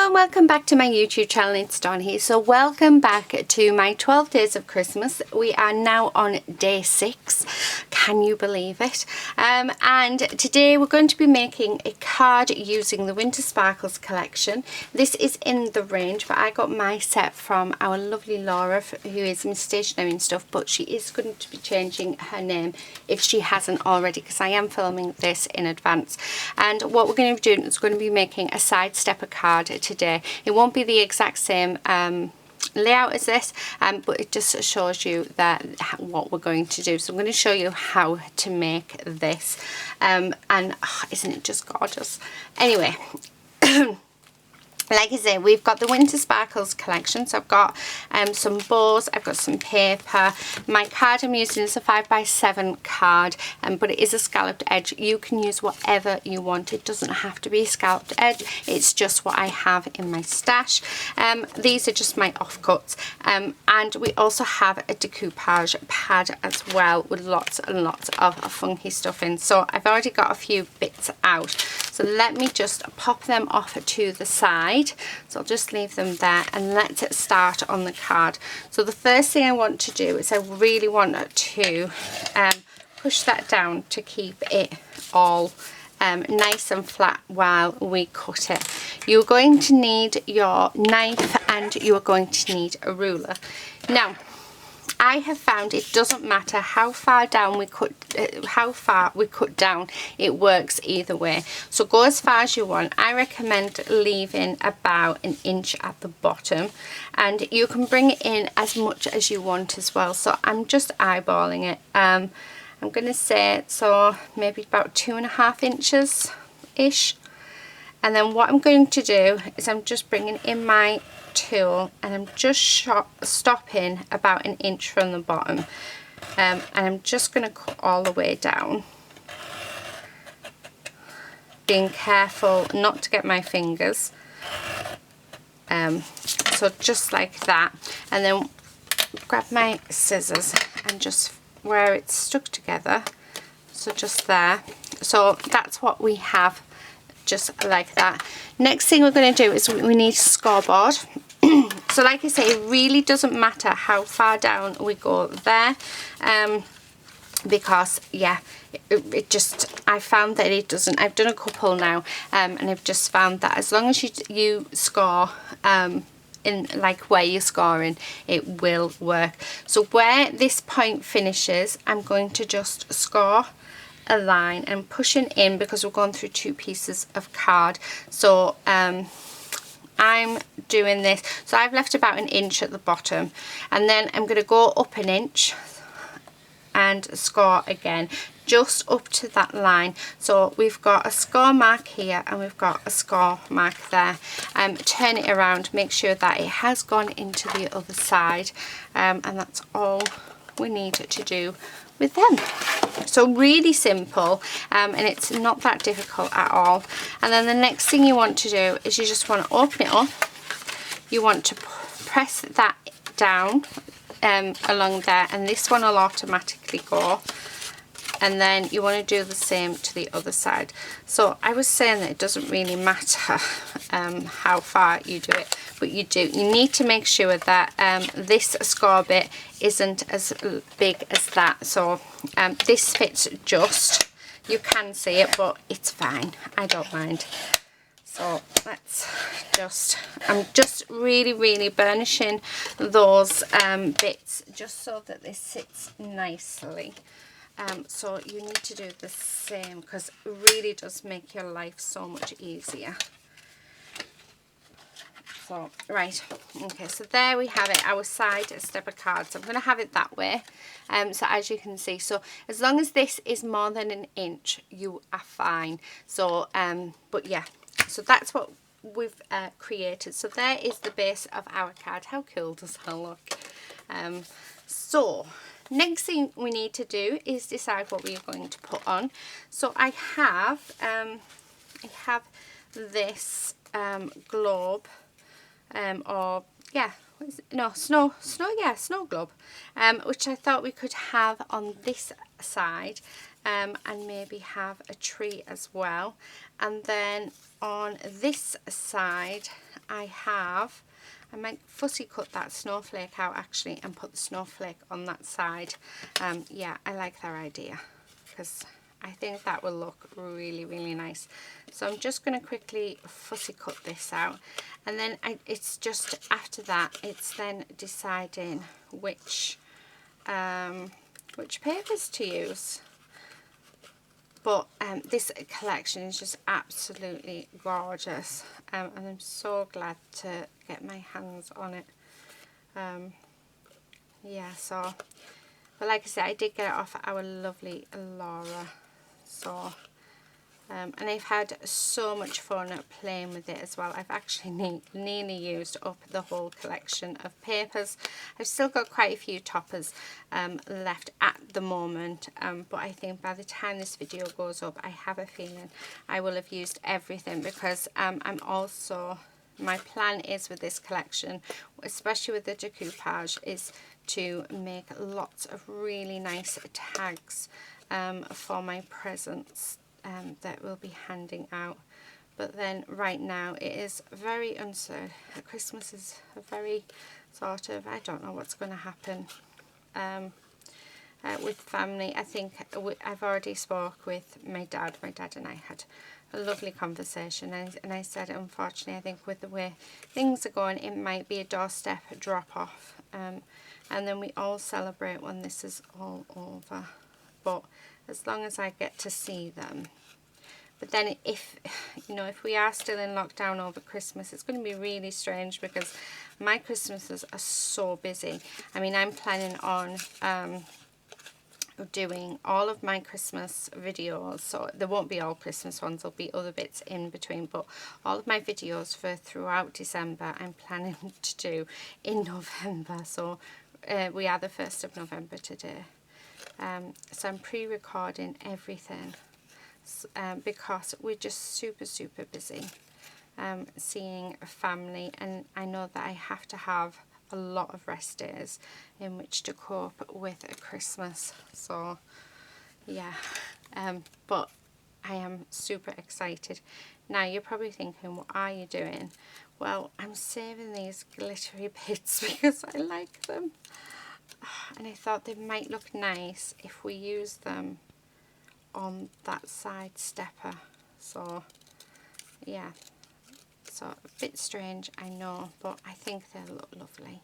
and welcome back to my YouTube channel. It's Dawn here. So welcome back to my 12 days of Christmas. We are now on day 6. Can you believe it? And today we're going to be making a card using the Winter Sparkles collection. This is in the range, but I got my set from our lovely Laura, who is in stationery and stuff, but she is going to be changing her name if she hasn't already, because I am filming this in advance. And what we're going to be doing is going to be making a side stepper card today. It won't be the exact same layout as this, but it just shows you that what we're going to do. So I'm going to show you how to make this, and isn't it just gorgeous? Anyway, like I say, we've got the Winter Sparkles collection. So I've got some bows, I've got some paper. My card I'm using is a 5x7 card, but it is a scalloped edge. You can use whatever you want. It doesn't have to be a scalloped edge. It's just what I have in my stash. These are just my offcuts. And we also have a decoupage pad as well with lots and lots of funky stuff in. So I've already got a few bits out. So let me just pop them off to the side. So I'll just leave them there and let's start on the card. So the first thing I want to do is I really want to push that down to keep it all nice and flat while we cut it. You're going to need your knife and you are going to need a ruler. Now, I have found it doesn't matter how far down we cut, down, it works either way. So go as far as you want. I recommend leaving about 1 inch at the bottom, and you can bring it in as much as you want as well. So I'm just eyeballing it. I'm going to say, so maybe about 2.5 inches ish. And then what I'm going to do is I'm just bringing in my tool and I'm just stopping about 1 inch from the bottom, and I'm just going to cut all the way down, being careful not to get my fingers, so just like that. And then grab my scissors and just where it's stuck together, so just there. So that's what we have, just like that. Next thing we're going to do is we need scoreboard. So like I say, it really doesn't matter how far down we go there, because yeah, it just, I found that it doesn't. I've done a couple now, and I've just found that as long as you score in like where you're scoring, it will work. So where this point finishes, I'm going to just score a line and pushing in, because we're going through 2 pieces of card. So I'm doing this, so I've left about 1 inch at the bottom, and then I'm going to go up 1 inch and score again just up to that line. So we've got a score mark here and we've got a score mark there. Turn it around, make sure that it has gone into the other side, and that's all we need to do with them. So really simple, and it's not that difficult at all. And then the next thing you want to do is you just want to open it up. You want to press that down along there, and this one will automatically go. And then you want to do the same to the other side. So I was saying that it doesn't really matter how far you do it, but you do. You need to make sure that this score bit isn't as big as that. So this fits just. You can see it, but it's fine. I don't mind. So let's just, I'm just really burnishing those bits just so that this sits nicely. So you need to do the same, because it really does make your life so much easier. So, right, okay, so there we have it, our side stepper card. So I'm going to have it that way, so as you can see, so as long as this is more than 1 inch, you are fine. So, but yeah, so that's what we've created. So there is the base of our card. How cool does that look? So next thing we need to do is decide what we are going to put on. So I have this globe, or yeah, what is it? No, snow globe, which I thought we could have on this side, and maybe have a tree as well. And then on this side I might fussy cut that snowflake out actually and put the snowflake on that side. Yeah, I like that idea because I think that will look really, really nice. So I'm just going to quickly fussy cut this out, and then it's just after that, it's then deciding which papers to use. But this collection is just absolutely gorgeous, and I'm so glad to get my hands on it. Yeah, so, but like I said, I did get it off our lovely Laura. So, and I've had so much fun playing with it as well. I've actually nearly used up the whole collection of papers. I've still got quite a few toppers left at the moment, but I think by the time this video goes up, I have a feeling I will have used everything, because my plan is with this collection, especially with the decoupage, is to make lots of really nice tags for my presents that we'll be handing out. But then right now it is very uncertain. Christmas is a very sort of, I don't know what's going to happen with family. I think I've already spoke with my dad. My dad and I had a lovely conversation, and I said, unfortunately, I think with the way things are going, it might be a doorstep drop off, and then we all celebrate when this is all over. But as long as I get to see them. But then if we are still in lockdown over Christmas, it's going to be really strange, because my Christmases are so busy. I mean, I'm planning on doing all of my Christmas videos, so there won't be all Christmas ones, there'll be other bits in between, but all of my videos for throughout December I'm planning to do in November. So we are the 1st of November today, so I'm pre-recording everything because we're just super busy seeing family, and I know that I have to have a lot of rest days in which to cope with Christmas. So yeah, but I am super excited. Now you're probably thinking, what are you doing? Well, I'm saving these glittery bits because I like them, and I thought they might look nice if we use them on that side stepper. So yeah, so a bit strange, I know, but I think they'll look lovely.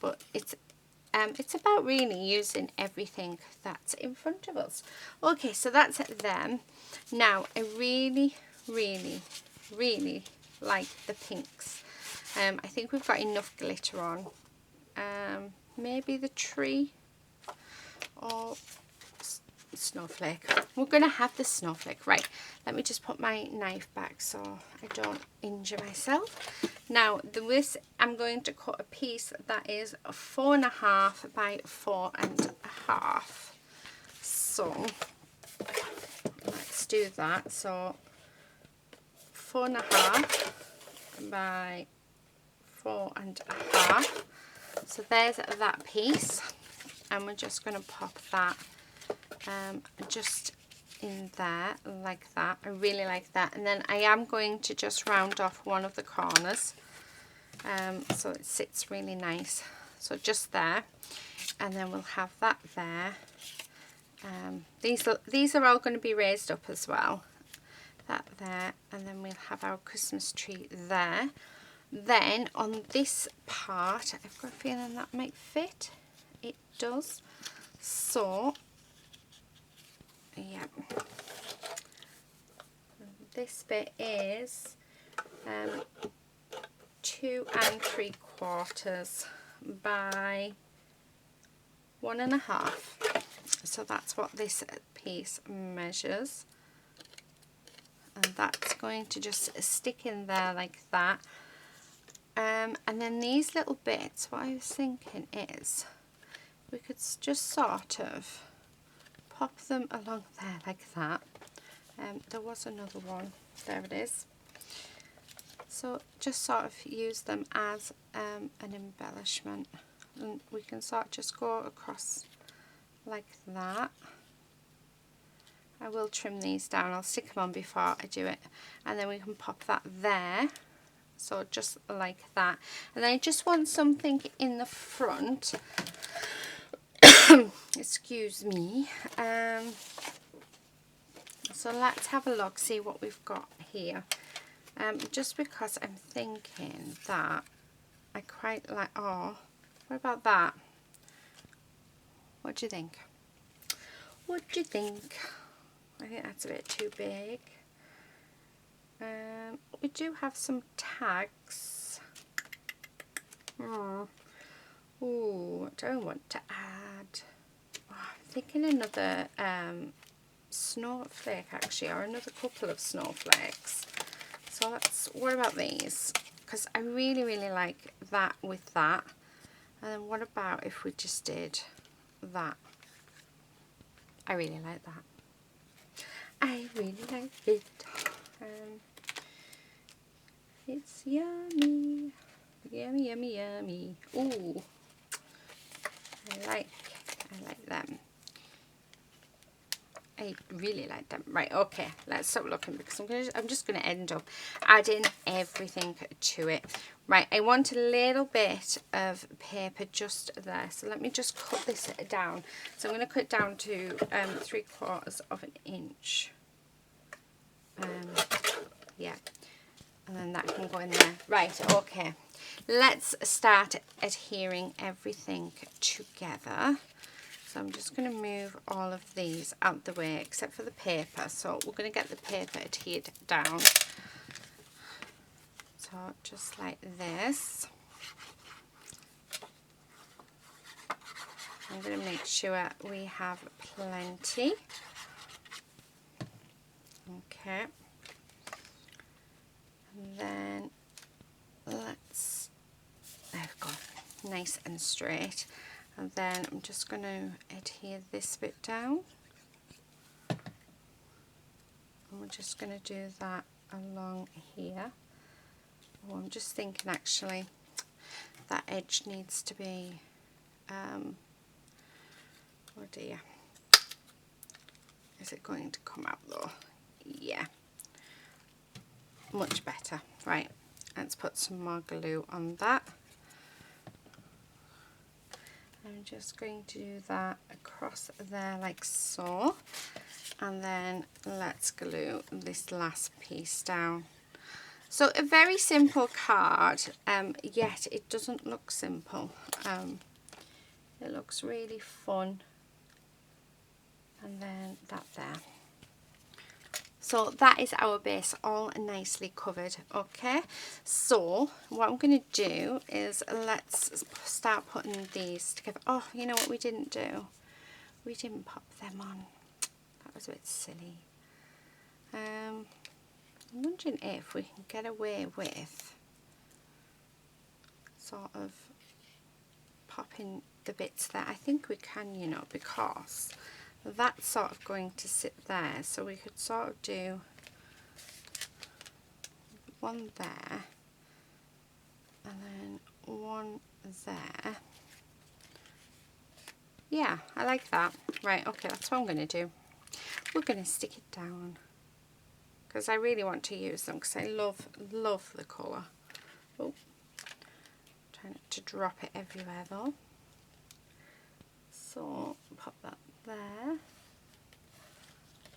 But it's about really using everything that's in front of us. Okay, so that's them. Now I really like the pinks. I think we've got enough glitter on. Maybe the tree or snowflake. We're going to have the snowflake. Right, let me just put my knife back so I don't injure myself. Now this, I'm going to cut a piece that is 4.5 by 4.5. So let's do that. So 4.5 by 4.5. So there's that piece, and we're just going to pop that just in there like that. I really like that. And then I am going to just round off one of the corners so it sits really nice. So just there, and then we'll have that there. These are all going to be raised up as well. That there, and then we'll have our Christmas tree there. Then on this part, I've got a feeling that might fit. It does. So yeah, this bit is 2 3/4 by 1.5. So that's what this piece measures, and that's going to just stick in there like that. And then these little bits, what I was thinking is we could just sort of pop them along there like that. There was another one, there it is. So just sort of use them as an embellishment, and we can sort of just go across like that. I will trim these down. I'll stick them on before I do it, and then we can pop that there. So just like that. And I just want something in the front. Excuse me. So let's have a look, see what we've got here. Just because I'm thinking that I quite like, oh, what about that? What do you think? What do you think? I think that's a bit too big. We do have some tags. Oh, ooh, I don't want to add. Oh, I'm thinking another snowflake actually, or another couple of snowflakes. So let's, what about these? Because I really, really like that with that. And then what about if we just did that? I really like that. I really like it. It's yummy. Yummy, yummy, yummy. Ooh. I like them. I really like them. Right, okay, let's stop looking because I'm just gonna end up adding everything to it. Right, I want a little bit of paper just there. So let me just cut this down. So I'm gonna cut it down to 3/4 of an inch. Yeah. And then that can go in there. Right, okay. Let's start adhering everything together. So I'm just going to move all of these out the way except for the paper. So we're going to get the paper adhered down. So just like this. I'm going to make sure we have plenty. Okay. And then let's, there we go, nice and straight. And then I'm just going to adhere this bit down. And we're just going to do that along here. Oh, I'm just thinking actually that edge needs to be, oh dear, is it going to come out though? Yeah, much better. Right, let's put some more glue on that. I'm just going to do that across there like so, and then let's glue this last piece down. So a very simple card, yet it doesn't look simple. It looks really fun. And then that there. So that is our base all nicely covered. Okay, so what I'm going to do is let's start putting these together. Oh, you know what we didn't do? We didn't pop them on. That was a bit silly. I'm wondering if we can get away with sort of popping the bits there. I think we can, you know, because that's sort of going to sit there, so we could sort of do one there and then one there. Yeah, I like that. Right, okay, that's what I'm going to do. We're going to stick it down because I really want to use them because I love the colour. Oh, trying not to drop it everywhere though. So pop that there.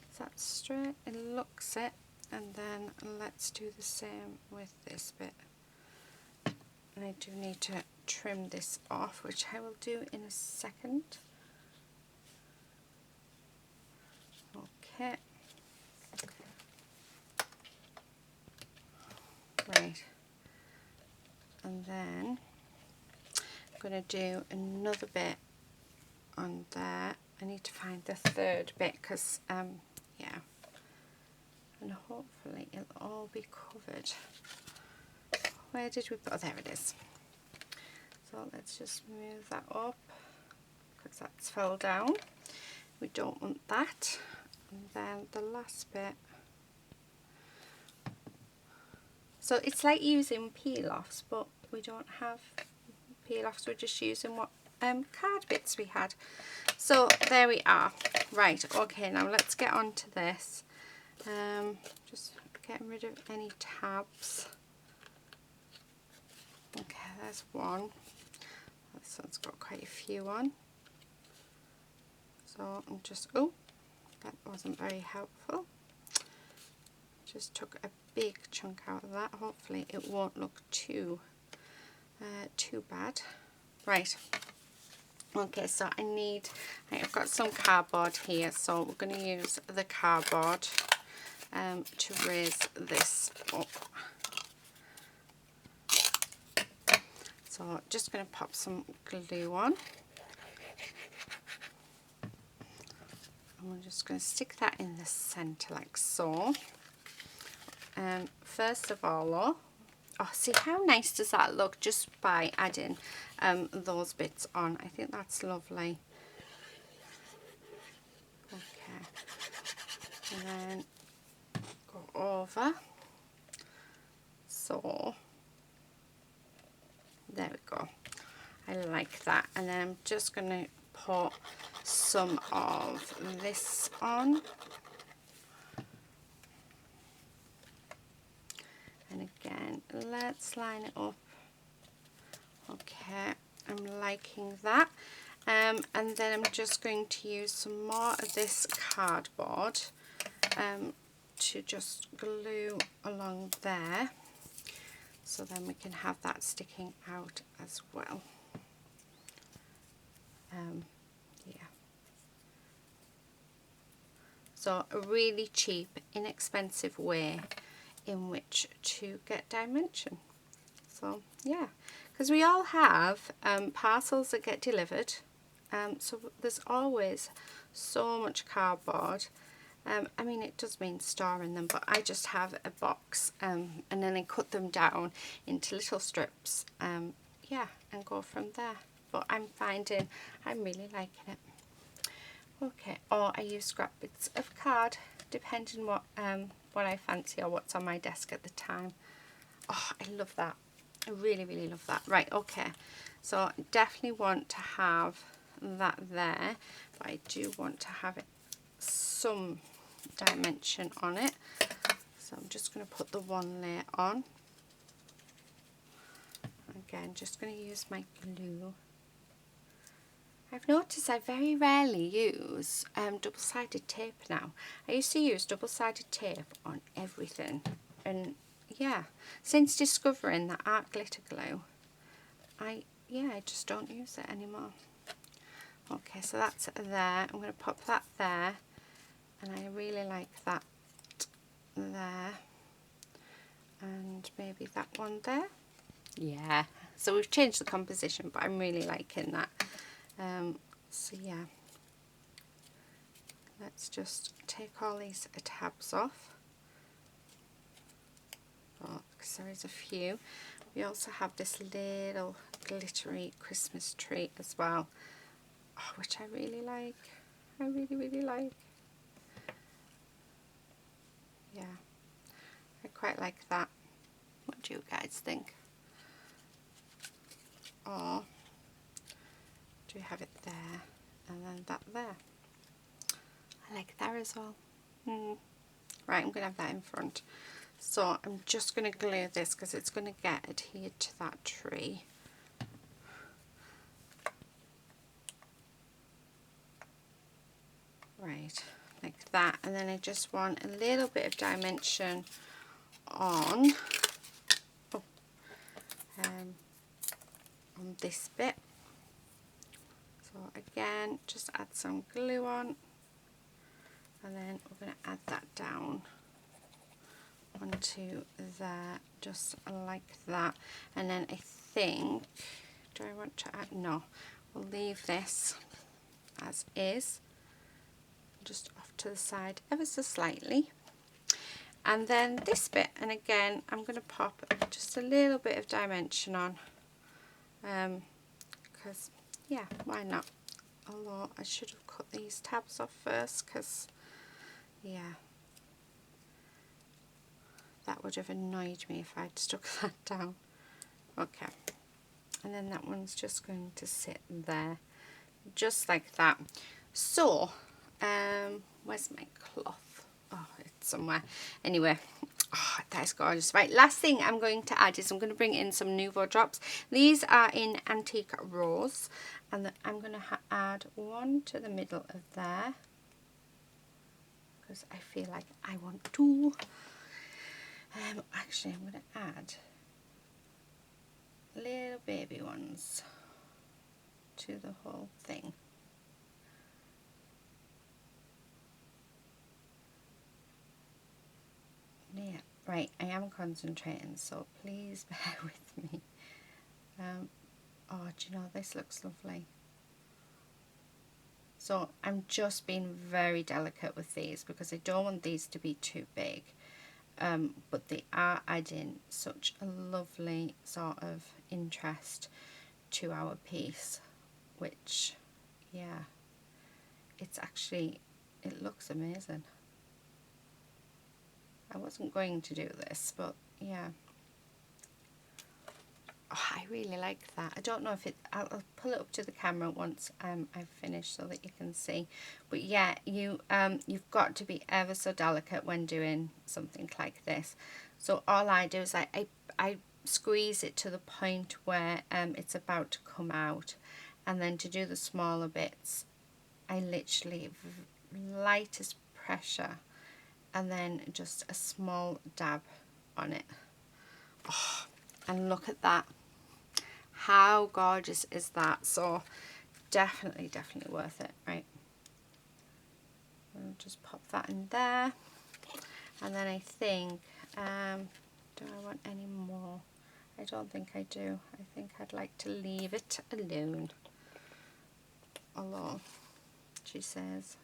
Is that straight? It looks it. And then let's do the same with this bit. And I do need to trim this off, which I will do in a second. Okay. Right. And then I'm going to do another bit on there. I need to find the third bit because, yeah. And hopefully it'll all be covered. Where did we put, oh there it is. So let's just move that up because that's fell down. We don't want that. And then the last bit. So it's like using peel-offs, but we don't have peel-offs, we're just using what card bits we had. So there we are. Right, okay, now let's get on to this. Just getting rid of any tabs. Okay, there's one. This one's got quite a few on. So I'm just, oh, that wasn't very helpful. Just took a big chunk out of that. Hopefully it won't look too bad. Right. Okay, so I've got some cardboard here, so we're going to use the cardboard to raise this up. So just going to pop some glue on. And we're just going to stick that in the centre like so. First of all, oh, see how nice does that look just by adding those bits on. I think that's lovely. Okay, and then go over. So there we go. I like that. And then I'm just going to put some of this on. And again, let's line it up. Okay, I'm liking that. And then I'm just going to use some more of this cardboard to just glue along there. So then we can have that sticking out as well. Yeah. So a really cheap, inexpensive way in which to get dimension. So yeah, because we all have parcels that get delivered, so there's always so much cardboard. I mean, it does mean storing them, but I just have a box and then I cut them down into little strips, yeah, and go from there. But I'm really liking it. Okay, or I use scrap bits of card, depending what I fancy or what's on my desk at the time. Oh, I love that. I really, really love that. Right, okay. So I definitely want to have that there, but I do want to have it some dimension on it. So I'm just going to put the one layer on. Again, just going to use my glue. I've noticed I very rarely use double-sided tape now. I used to use double-sided tape on everything, and yeah, since discovering that art glitter glue, I just don't use it anymore. Okay, so that's there. I'm going to pop that there, and I really like that there, and maybe that one there. Yeah, so we've changed the composition, but I'm really liking that. So yeah, let's just take all these tabs off. Oh, because there is a few. We also have this little glittery Christmas tree as well, oh, which I really like. I really, really like. Yeah, I quite like that. What do you guys think? Or do we have it there and then that there? I like that as well. Right, I'm going to have that in front. So I'm just going to glue this because it's going to get adhered to that tree. Right, like that. And then I just want a little bit of dimension on this bit. So again, just add some glue on, and then we're going to add that down onto there, just like that. And then I think, do I want to add? No, we'll leave this as is, just off to the side ever so slightly. And then this bit, and again I'm going to pop just a little bit of dimension on, because yeah, why not? Although I should have cut these tabs off first, because yeah, that would have annoyed me if I'd stuck that down. Okay, and then that one's just going to sit there, just like that. So, where's my cloth? Oh, it's somewhere. Anyway, oh, that's gorgeous. Right, last thing I'm going to add is I'm going to bring in some Nuvo drops. These are in Antique Rose, and I'm going to add one to the middle of there, because I feel like I want to. Actually, I'm going to add little baby ones to the whole thing. Yeah, right, I am concentrating, so please bear with me. Oh, do you know, this looks lovely. So I'm just being very delicate with these because I don't want these to be too big. But they are adding such a lovely sort of interest to our piece, which, yeah, it's actually, it looks amazing. I wasn't going to do this, but yeah. Oh, I really like that. I don't know if it, I'll pull it up to the camera once I've finished so that you can see. But yeah, you've got to be ever so delicate when doing something like this. So all I do is I squeeze it to the point where it's about to come out, and then to do the smaller bits, I literally lightest pressure and then just a small dab on it. Oh, and look at that. How gorgeous is that? So definitely worth it. Right, I'll just pop that in there, and then I think do I want any more? I don't think I do. I think I'd like to leave it alone, she says.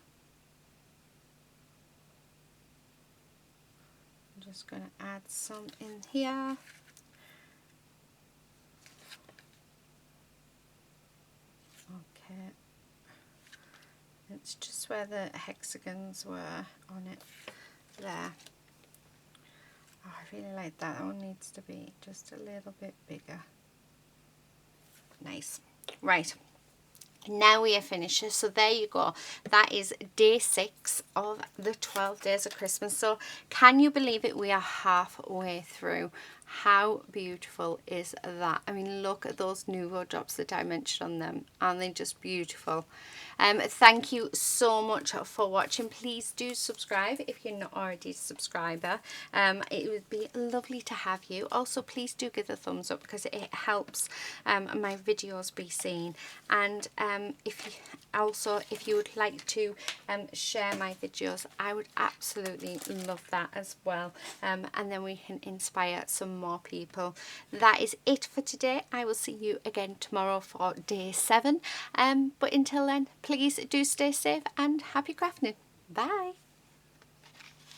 I'm just going to add some in here. Okay, it's just where the hexagons were on it there. Oh, I really like that. That one needs to be just a little bit bigger. Nice. Right, now we are finished. So there you go. That is day 6 of the 12 days of Christmas. So can you believe it? We are halfway through. How beautiful is that? I mean, look at those Nuvo drops that I mentioned on them. Aren't they just beautiful? Thank you so much for watching. Please do subscribe if you're not already a subscriber. It would be lovely to have you. Also, please do give a thumbs up because it helps my videos be seen. And if you would like to share my videos, I would absolutely love that as well. And then we can inspire some more people. That is it for today. I will see you again tomorrow for day 7. But until then, please do stay safe and happy crafting. Bye.